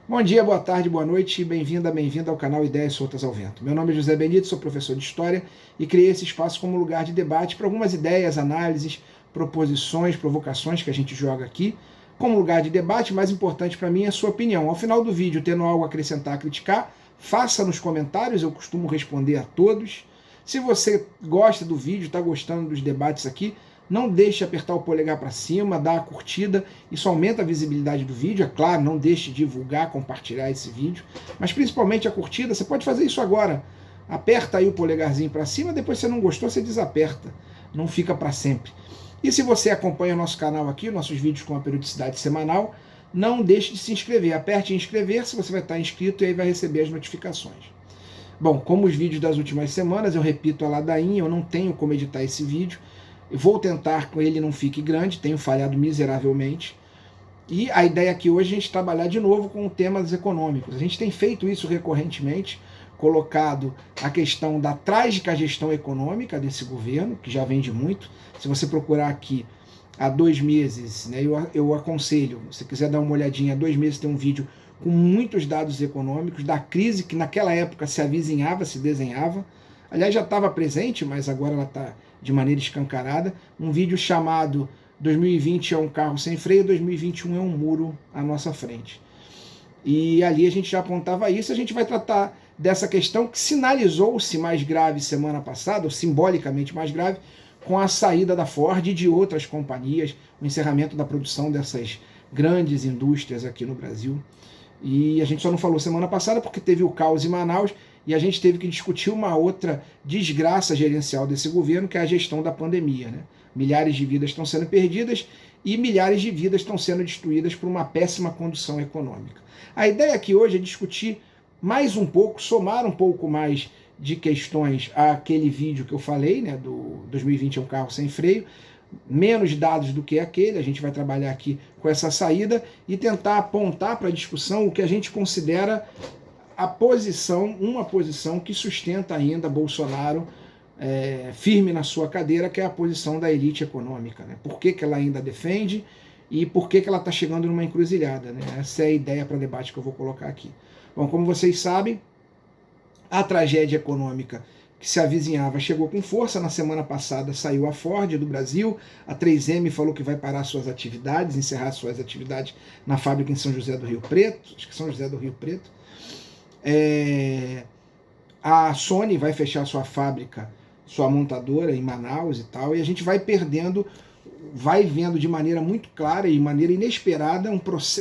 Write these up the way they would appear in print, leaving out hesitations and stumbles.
Bom dia, boa tarde, boa noite, bem-vinda, bem-vindo ao canal Ideias Soltas ao Vento. Meu nome é José Benito, sou professor de História e criei esse espaço como lugar de debate para algumas ideias, análises, proposições, provocações que a gente joga aqui. Como lugar de debate, mais importante para mim é a sua opinião. Ao final do vídeo, tendo algo a acrescentar, a criticar, faça nos comentários, eu costumo responder a todos. Se você gosta do vídeo, está gostando dos debates aqui, não deixe de apertar o polegar para cima, dar a curtida, isso aumenta a visibilidade do vídeo, é claro, não deixe de divulgar, compartilhar esse vídeo, mas principalmente a curtida, você pode fazer isso agora, aperta aí o polegarzinho para cima, depois se você não gostou, você desaperta, não fica para sempre. E se você acompanha o nosso canal aqui, nossos vídeos com a periodicidade semanal, não deixe de se inscrever, aperte em inscrever-se, você vai estar inscrito e aí vai receber as notificações. Bom, como os vídeos das últimas semanas, eu repito a ladainha, eu não tenho como editar esse vídeo, eu vou tentar que ele não fique grande, tenho falhado miseravelmente. E a ideia aqui hoje é a gente trabalhar de novo com temas econômicos. A gente tem feito isso recorrentemente, colocado a questão da trágica gestão econômica desse governo, que já vem de muito. Se você procurar aqui há 2 meses, né, eu aconselho, se você quiser dar uma olhadinha, há 2 meses tem um vídeo com muitos dados econômicos, da crise que naquela época se avizinhava, se desenhava. Aliás, já estava presente, mas agora ela está de maneira escancarada. Um vídeo chamado 2020 é um carro sem freio, 2021 é um muro à nossa frente. E ali a gente já apontava isso, a gente vai tratar dessa questão que sinalizou-se mais grave semana passada, ou simbolicamente mais grave, com a saída da Ford e de outras companhias, o encerramento da produção dessas grandes indústrias aqui no Brasil. E a gente só não falou semana passada porque teve o caos em Manaus e a gente teve que discutir uma outra desgraça gerencial desse governo, que é a gestão da pandemia, né? Milhares de vidas estão sendo perdidas e milhares de vidas estão sendo destruídas por uma péssima condução econômica. A ideia aqui hoje é discutir mais um pouco, somar um pouco mais de questões àquele vídeo que eu falei, né, do 2020 é um carro sem freio, menos dados do que aquele, a gente vai trabalhar aqui com essa saída e tentar apontar para a discussão o que a gente considera a posição, uma posição que sustenta ainda Bolsonaro firme na sua cadeira, que é a posição da elite econômica. Né? Por que ela ainda defende e por que ela está chegando numa encruzilhada. Né? Essa é a ideia para debate que eu vou colocar aqui. Bom, como vocês sabem, a tragédia econômica que se avizinhava chegou com força. Na semana passada saiu a Ford do Brasil, a 3M falou que vai parar suas atividades, encerrar suas atividades na fábrica em São José do Rio Preto, acho que São José do Rio Preto. A Sony vai fechar sua fábrica, sua montadora em Manaus e tal, e a gente vai perdendo, vai vendo de maneira muito clara e de maneira inesperada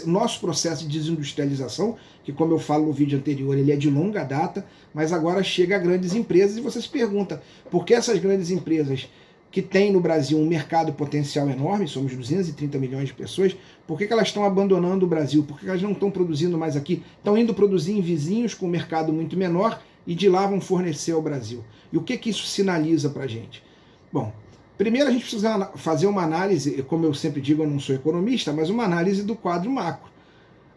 nosso processo de desindustrialização, que como eu falo no vídeo anterior, ele é de longa data, mas agora chega a grandes empresas e você se pergunta, por que essas grandes empresas que têm no Brasil um mercado potencial enorme, somos 230 milhões de pessoas, por que elas estão abandonando o Brasil? Por que elas não estão produzindo mais aqui? Estão indo produzir em vizinhos com um mercado muito menor e de lá vão fornecer ao Brasil. E o que isso sinaliza para a gente? Bom, primeiro a gente precisa fazer uma análise, como eu sempre digo, eu não sou economista, mas uma análise do quadro macro.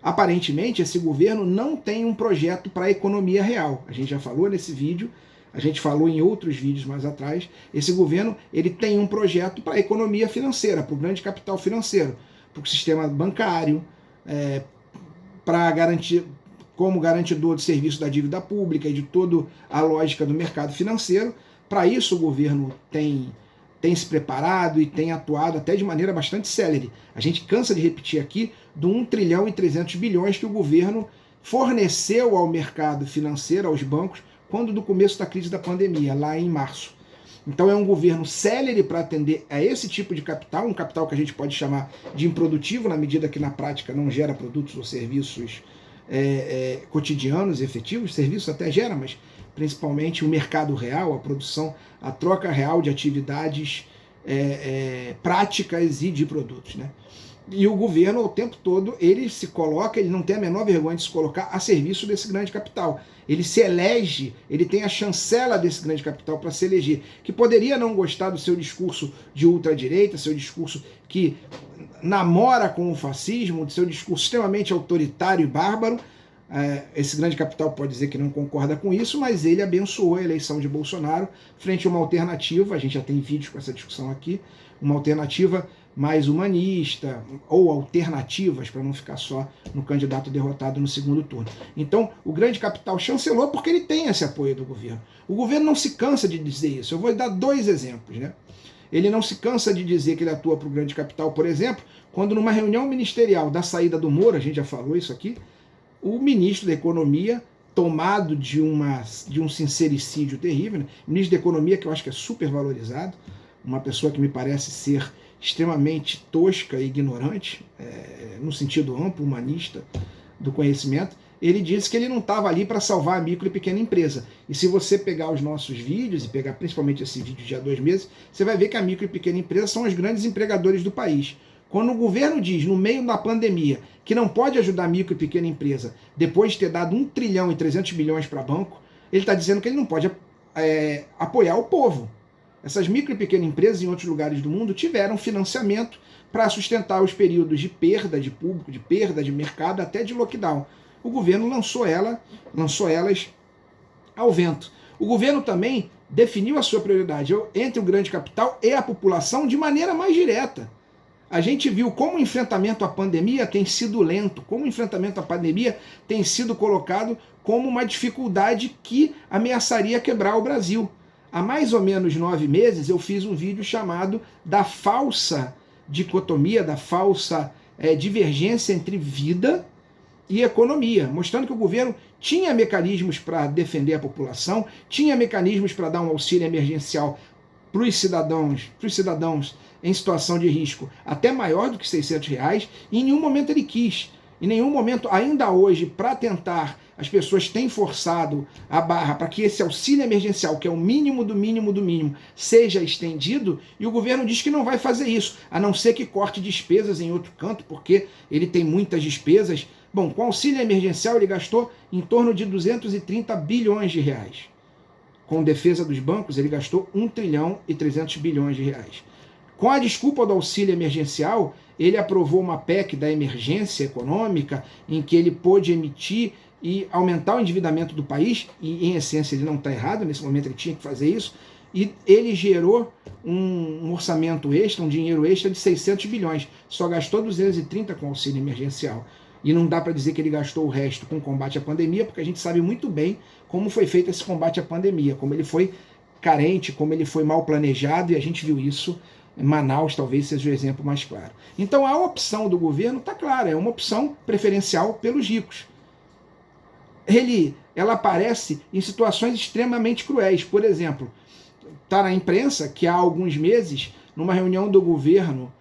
Aparentemente, esse governo não tem um projeto para a economia real. A gente já falou nesse vídeo, a gente falou em outros vídeos mais atrás, esse governo ele tem um projeto para a economia financeira, para o grande capital financeiro, para o sistema bancário, para garantir, como garantidor de serviço da dívida pública e de toda a lógica do mercado financeiro. Para isso o governo tem se preparado e tem atuado até de maneira bastante célere. A gente cansa de repetir aqui do 1 trilhão e 300 bilhões que o governo forneceu ao mercado financeiro, aos bancos, quando do começo da crise da pandemia, lá em março. Então é um governo célere para atender a esse tipo de capital, um capital que a gente pode chamar de improdutivo, na medida que na prática não gera produtos ou serviços cotidianos, efetivos, serviços até gera, mas principalmente o mercado real, a produção, a troca real de atividades práticas e de produtos. Né? E o governo, o tempo todo, ele se coloca, ele não tem a menor vergonha de se colocar a serviço desse grande capital. Ele se elege, ele tem a chancela desse grande capital para se eleger, que poderia não gostar do seu discurso de ultradireita, seu discurso que namora com o fascismo, do seu discurso extremamente autoritário e bárbaro. Esse grande capital pode dizer que não concorda com isso, mas ele abençoou a eleição de Bolsonaro frente a uma alternativa, a gente já tem vídeos com essa discussão aqui, uma alternativa mais humanista, ou alternativas, para não ficar só no candidato derrotado no segundo turno. Então, o grande capital chancelou porque ele tem esse apoio do governo. O governo não se cansa de dizer isso. Eu vou dar 2 exemplos, né? Ele não se cansa de dizer que ele atua para o grande capital, por exemplo, quando numa reunião ministerial da saída do Moro, a gente já falou isso aqui, o ministro da Economia, tomado de um sincericídio terrível, né? Ministro da Economia, que eu acho que é super valorizado, uma pessoa que me parece ser extremamente tosca e ignorante, no sentido amplo, humanista do conhecimento, ele disse que ele não estava ali para salvar a micro e pequena empresa. E se você pegar os nossos vídeos, e pegar principalmente esse vídeo de há 2 meses, você vai ver que a micro e pequena empresa são os grandes empregadores do país. Quando o governo diz, no meio da pandemia, que não pode ajudar a micro e pequena empresa, depois de ter dado 1 trilhão e 300 bilhões para banco, ele está dizendo que ele não pode apoiar o povo. Essas micro e pequenas empresas em outros lugares do mundo tiveram financiamento para sustentar os períodos de perda de público, de perda de mercado, até de lockdown. O governo lançou elas ao vento. O governo também definiu a sua prioridade entre o grande capital e a população de maneira mais direta. A gente viu como o enfrentamento à pandemia tem sido lento, como o enfrentamento à pandemia tem sido colocado como uma dificuldade que ameaçaria quebrar o Brasil. Há mais ou menos 9 meses eu fiz um vídeo chamado da falsa dicotomia, da falsa divergência entre vida e economia, mostrando que o governo tinha mecanismos para defender a população, tinha mecanismos para dar um auxílio emergencial para os cidadãos em situação de risco até maior do que R$600, e em nenhum momento ele quis. Em nenhum momento, ainda hoje, para tentar, as pessoas têm forçado a barra para que esse auxílio emergencial, que é o mínimo do mínimo do mínimo, seja estendido, e o governo diz que não vai fazer isso, a não ser que corte despesas em outro canto, porque ele tem muitas despesas. Bom, com o auxílio emergencial ele gastou em torno de 230 bilhões de reais. Com defesa dos bancos, ele gastou 1 trilhão e 300 bilhões de reais. Com a desculpa do auxílio emergencial, ele aprovou uma PEC da emergência econômica, em que ele pôde emitir e aumentar o endividamento do país, e em essência ele não está errado, nesse momento ele tinha que fazer isso, e ele gerou um orçamento extra, um dinheiro extra de 600 bilhões, só gastou 230 com auxílio emergencial. E não dá para dizer que ele gastou o resto com combate à pandemia, porque a gente sabe muito bem como foi feito esse combate à pandemia, como ele foi carente, como ele foi mal planejado, e a gente viu isso. Manaus talvez seja o exemplo mais claro. Então a opção do governo está clara, é uma opção preferencial pelos ricos. Ela aparece em situações extremamente cruéis. Por exemplo, está na imprensa que há alguns meses, numa reunião do governo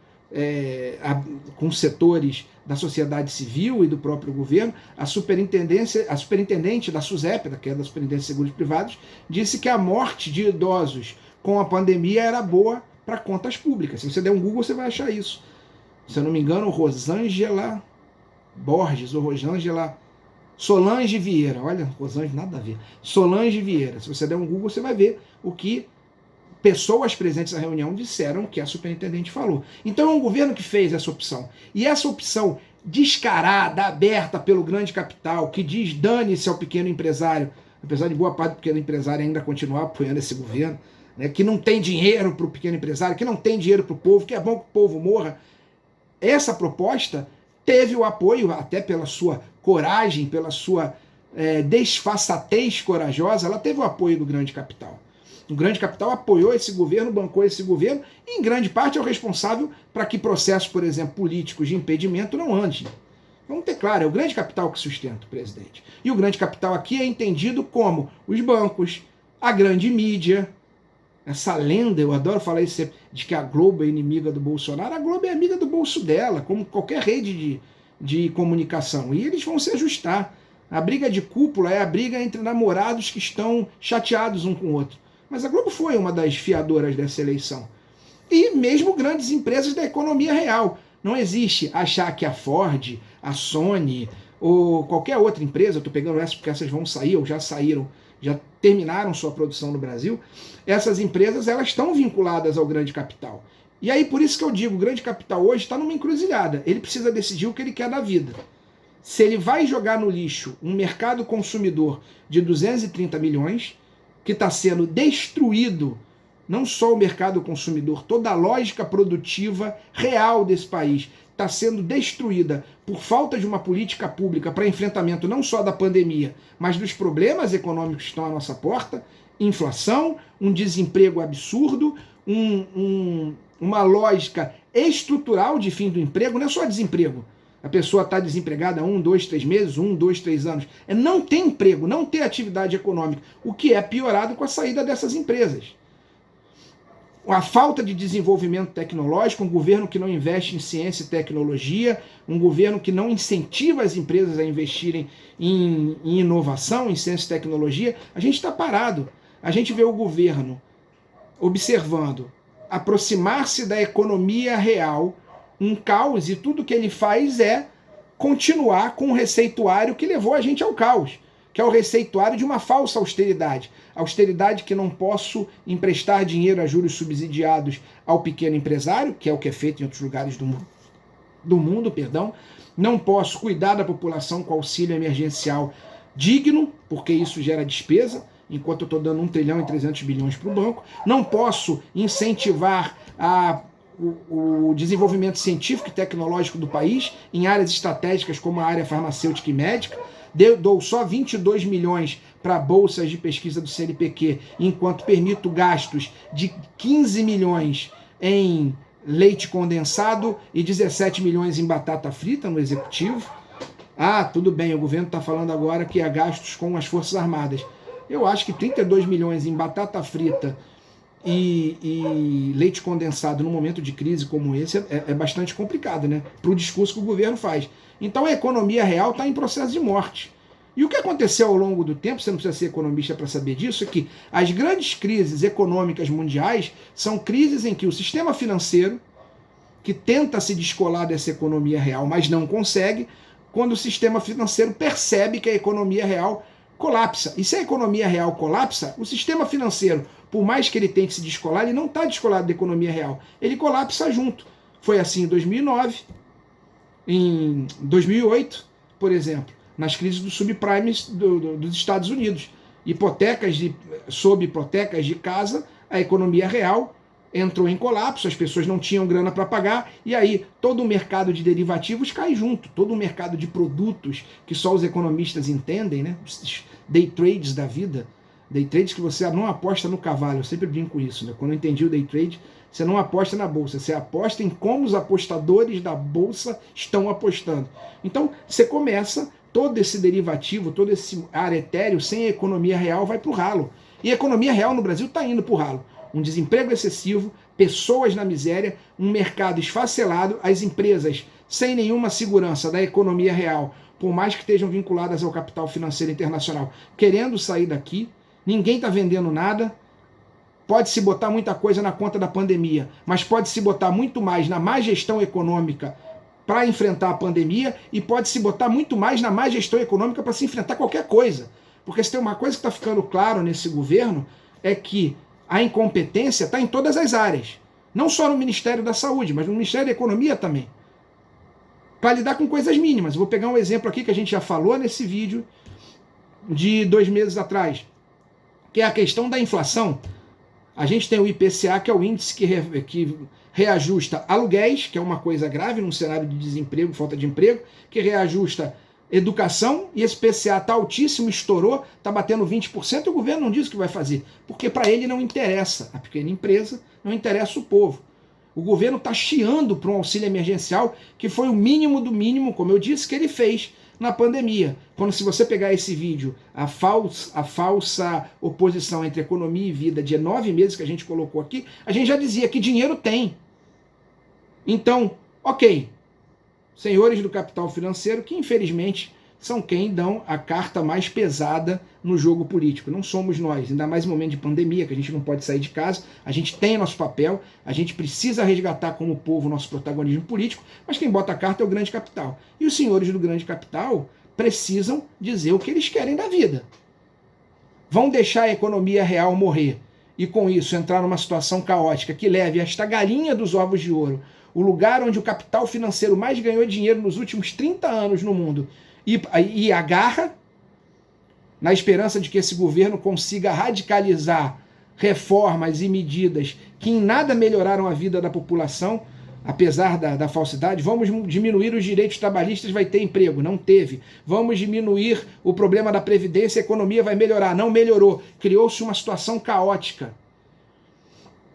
com setores da sociedade civil e do próprio governo, a superintendente da SUSEP, que é da Superintendência de Seguros Privados, disse que a morte de idosos com a pandemia era boa para contas públicas. Se você der um Google, você vai achar isso. Se eu não me engano, Rosângela Borges, ou Solange Vieira. Olha, Rosângela, nada a ver. Solange Vieira. Se você der um Google, você vai ver o que pessoas presentes na reunião disseram que a superintendente falou. Então é um governo que fez essa opção. E essa opção descarada, aberta pelo grande capital, que diz dane-se ao pequeno empresário, apesar de boa parte do pequeno empresário ainda continuar apoiando esse governo, né, que não tem dinheiro para o pequeno empresário, que não tem dinheiro para o povo, que é bom que o povo morra. Essa proposta teve o apoio, até pela sua coragem, pela sua desfaçatez corajosa, ela teve o apoio do grande capital. O grande capital apoiou esse governo, bancou esse governo, e em grande parte é o responsável para que processos, por exemplo, políticos de impedimento não andem. Vamos ter claro, é o grande capital que sustenta o presidente. E o grande capital aqui é entendido como os bancos, a grande mídia. Essa lenda, eu adoro falar isso sempre, de que a Globo é inimiga do Bolsonaro. A Globo é amiga do bolso dela, como qualquer rede de comunicação. E eles vão se ajustar. A briga de cúpula é a briga entre namorados que estão chateados um com o outro. Mas a Globo foi uma das fiadoras dessa eleição. E mesmo grandes empresas da economia real. Não existe achar que a Ford, a Sony ou qualquer outra empresa, eu estou pegando essas porque essas vão sair ou já saíram, já terminaram sua produção no Brasil, essas empresas elas estão vinculadas ao grande capital. E aí por isso que eu digo, o grande capital hoje está numa encruzilhada. Ele precisa decidir o que ele quer da vida. Se ele vai jogar no lixo um mercado consumidor de 230 milhões, que está sendo destruído não só o mercado consumidor, toda a lógica produtiva real desse país está sendo destruída por falta de uma política pública para enfrentamento não só da pandemia, mas dos problemas econômicos que estão à nossa porta, inflação, um desemprego absurdo, uma lógica estrutural de fim do emprego, não é só desemprego. A pessoa está desempregada há 1, 2, 3 meses, 1, 2, 3 anos. É não ter emprego, não ter atividade econômica, o que é piorado com a saída dessas empresas. A falta de desenvolvimento tecnológico, um governo que não investe em ciência e tecnologia, um governo que não incentiva as empresas a investirem em inovação, em ciência e tecnologia, a gente está parado. A gente vê o governo observando aproximar-se da economia real, um caos, e tudo que ele faz é continuar com o receituário que levou a gente ao caos, que é o receituário de uma falsa austeridade. Austeridade que não posso emprestar dinheiro a juros subsidiados ao pequeno empresário, que é o que é feito em outros lugares do mundo, não posso cuidar da população com auxílio emergencial digno, porque isso gera despesa, enquanto eu estou dando 1 trilhão e 300 bilhões para o banco, não posso incentivar o desenvolvimento científico e tecnológico do país em áreas estratégicas como a área farmacêutica e médica, dou só 22 milhões para bolsas de pesquisa do CNPq, enquanto permito gastos de 15 milhões em leite condensado e 17 milhões em batata frita no executivo. Ah, tudo bem, o governo está falando agora que há gastos com as Forças Armadas. Eu acho que 32 milhões em batata frita e leite condensado num momento de crise como esse é bastante complicado, né? Para o discurso que o governo faz. Então a economia real está em processo de morte. E o que aconteceu ao longo do tempo, você não precisa ser economista para saber disso, é que as grandes crises econômicas mundiais são crises em que o sistema financeiro, que tenta se descolar dessa economia real, mas não consegue, quando o sistema financeiro percebe que a economia real colapsa. E se a economia real colapsa, o sistema financeiro, por mais que ele tente se descolar, ele não está descolado da economia real. Ele colapsa junto. Foi assim em 2009, em 2008, por exemplo, nas crises do subprime dos Estados Unidos. Sob hipotecas de casa, a economia real entrou em colapso, as pessoas não tinham grana para pagar, e aí todo o mercado de derivativos cai junto, todo o mercado de produtos que só os economistas entendem, né? Os day trades da vida, day trades que você não aposta no cavalo, eu sempre brinco isso, né? Quando eu entendi o day trade, você não aposta na bolsa, você aposta em como os apostadores da bolsa estão apostando. Então você começa, todo esse derivativo, todo esse ar etéreo, sem a economia real, vai para o ralo. E a economia real no Brasil está indo para o ralo. Um desemprego excessivo, pessoas na miséria, um mercado esfacelado, as empresas sem nenhuma segurança da economia real, por mais que estejam vinculadas ao capital financeiro internacional, querendo sair daqui, ninguém está vendendo nada, pode-se botar muita coisa na conta da pandemia, mas pode-se botar muito mais na má gestão econômica para enfrentar a pandemia e pode-se botar muito mais na má gestão econômica para se enfrentar qualquer coisa. Porque se tem uma coisa que está ficando claro nesse governo, é que a incompetência está em todas as áreas. Não só no Ministério da Saúde, mas no Ministério da Economia também. Para lidar com coisas mínimas. Vou pegar um exemplo aqui que a gente já falou nesse vídeo de 2 meses atrás, que é a questão da inflação. A gente tem o IPCA, que é o índice que reajusta aluguéis, que é uma coisa grave num cenário de desemprego, falta de emprego, que reajusta educação, e esse IPCA está altíssimo, estourou, está batendo 20%, e o governo não diz o que vai fazer, porque para ele não interessa a pequena empresa, não interessa o povo. O governo está chiando para um auxílio emergencial, que foi o mínimo do mínimo, como eu disse, que ele fez na pandemia. Quando, se você pegar esse vídeo, a falsa oposição entre economia e vida de 9 meses que a gente colocou aqui, a gente já dizia que dinheiro tem. Então, ok, senhores do capital financeiro, que infelizmente são quem dão a carta mais pesada no jogo político. Não somos nós, ainda mais em momento de pandemia, que a gente não pode sair de casa, a gente tem nosso papel, a gente precisa resgatar como povo nosso protagonismo político, mas quem bota a carta é o grande capital. E os senhores do grande capital precisam dizer o que eles querem da vida. Vão deixar a economia real morrer e com isso entrar numa situação caótica que leve esta galinha dos ovos de ouro, o lugar onde o capital financeiro mais ganhou dinheiro nos últimos 30 anos no mundo, e agarra, na esperança de que esse governo consiga radicalizar reformas e medidas que em nada melhoraram a vida da população, apesar da falsidade. Vamos diminuir os direitos trabalhistas, vai ter emprego. Não teve. Vamos diminuir o problema da Previdência, a economia vai melhorar. Não melhorou. Criou-se uma situação caótica.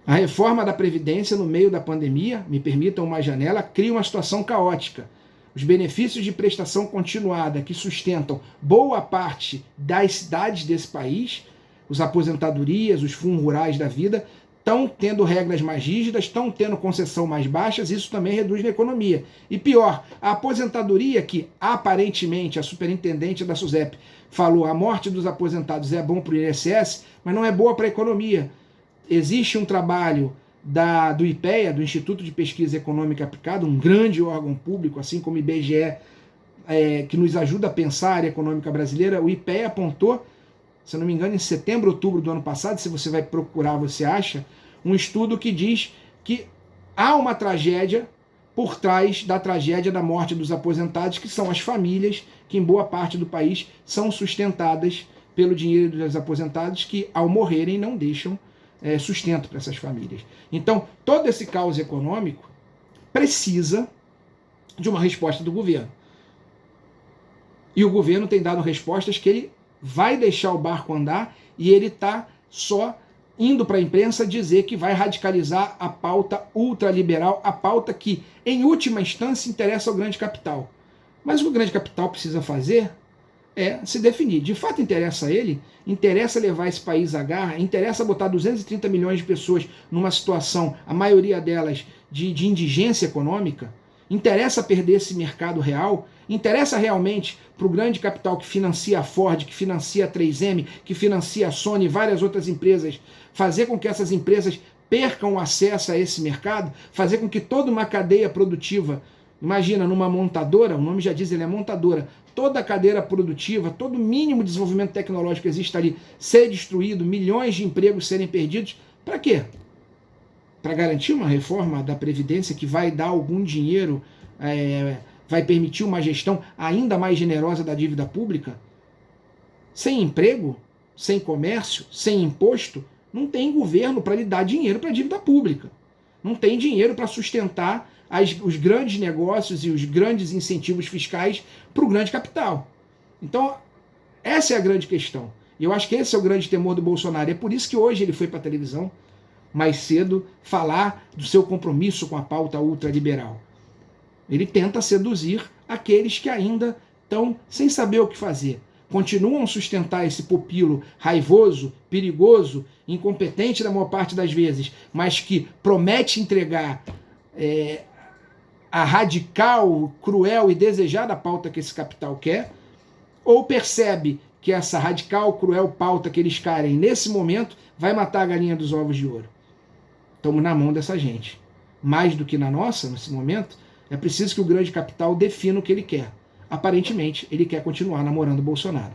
A reforma da Previdência, no meio da pandemia, me permitam uma janela, cria uma situação caótica. Os benefícios de prestação continuada que sustentam boa parte das cidades desse país, as aposentadorias, os fundos rurais da vida, estão tendo regras mais rígidas, estão tendo concessão mais baixas, isso também reduz a economia. E pior, a aposentadoria que aparentemente a superintendente da SUSEP falou, a morte dos aposentados é bom para o INSS, mas não é boa para a economia. Existe um trabalho do IPEA, do Instituto de Pesquisa Econômica Aplicada, um grande órgão público, assim como o IBGE, que nos ajuda a pensar a área econômica brasileira. O IPEA apontou, se eu não me engano, em setembro, outubro do ano passado, se você vai procurar, você acha, um estudo que diz que há uma tragédia por trás da tragédia da morte dos aposentados, que são as famílias que em boa parte do país são sustentadas pelo dinheiro dos aposentados, que ao morrerem não deixam sustento para essas famílias. Então, todo esse caos econômico precisa de uma resposta do governo. E o governo tem dado respostas que ele vai deixar o barco andar e ele está só indo para a imprensa dizer que vai radicalizar a pauta ultraliberal, a pauta que, em última instância, interessa ao grande capital. Mas o que o grande capital precisa fazer é se definir. De fato interessa a ele, interessa levar esse país à garra, interessa botar 230 milhões de pessoas numa situação, a maioria delas, de indigência econômica, interessa perder esse mercado real, interessa realmente para o grande capital que financia a Ford, que financia a 3M, que financia a Sony e várias outras empresas, fazer com que essas empresas percam o acesso a esse mercado, fazer com que toda uma cadeia produtiva, imagina, numa montadora, o nome já diz, ele é montadora, toda a cadeia produtiva, todo o mínimo de desenvolvimento tecnológico que existe ali ser destruído, milhões de empregos serem perdidos, para quê? Para garantir uma reforma da Previdência que vai dar algum dinheiro, vai permitir uma gestão ainda mais generosa da dívida pública? Sem emprego, sem comércio, sem imposto, não tem governo para lhe dar dinheiro para a dívida pública. Não tem dinheiro para sustentar os grandes negócios e os grandes incentivos fiscais para o grande capital. Então, essa é a grande questão. E eu acho que esse é o grande temor do Bolsonaro. É por isso que hoje ele foi para a televisão, mais cedo, falar do seu compromisso com a pauta ultraliberal. Ele tenta seduzir aqueles que ainda estão sem saber o que fazer. Continuam a sustentar esse pupilo raivoso, perigoso, incompetente na maior parte das vezes, mas que promete entregar a radical, cruel e desejada pauta que esse capital quer, ou percebe que essa radical, cruel pauta que eles querem nesse momento vai matar a galinha dos ovos de ouro. Estamos na mão dessa gente. Mais do que na nossa, nesse momento, é preciso que o grande capital defina o que ele quer. Aparentemente, ele quer continuar namorando o Bolsonaro.